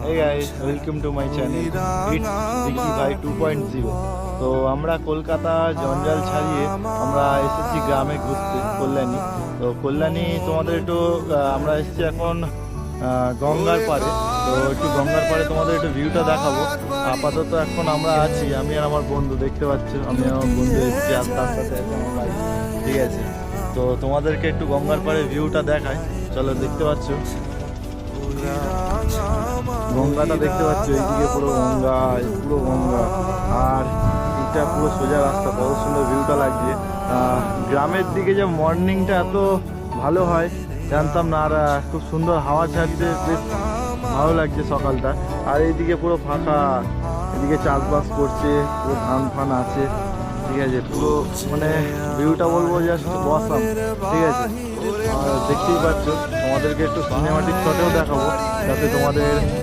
Hey guys, welcome to my channel. It's Vicky Bhai 2.0. তো আমরা কলকাতা জঞ্জাল ছাড়িয়ে আমরা এসেছি গ্রামে ঘুরতে কল্যাণী। তো কল্যাণী তোমাদের একটু আমরা এসেছি এখন গঙ্গার পাড়ে। তো একটু গঙ্গার পাড়ে তোমাদের একটু ভিউটা দেখাবো। আপাতত এখন আমরা আছি, আমি আর আমার বন্ধু, দেখতে পাচ্ছ আমি আমার বন্ধু এসেছি আস্তে আস্তে এখন আমরা, ঠিক আছে। তো তোমাদেরকে একটু গঙ্গার পাড়ে ভিউটা দেখাই, চলো। দেখতে পাচ্ছ গঙ্গাটা, দেখতে পাচ্ছ এইদিকে পুরো গঙ্গা, পুরো গঙ্গা, আর এটা পুরো সোজা রাস্তা। কত সুন্দর ভিউটা লাগছে। গ্রামের দিকে যে মর্নিংটা এত ভালো হয় জানতাম না, আর খুব সুন্দর হাওয়া ছাড়ছে, বেশ ভালো লাগছে সকালটা। আর এইদিকে পুরো ফাঁকা, এদিকে চাষবাস করছে, পুরো ধান ফান আছে, ঠিক আছে। পুরো মানে ভিউটা বলবো জাস্ট অসাম, ঠিক আছে। আর দেখতেই পাচ্ছ, তোমাদেরকে একটু সিনেমাটিক শটেও দেখাবো যাতে তোমাদের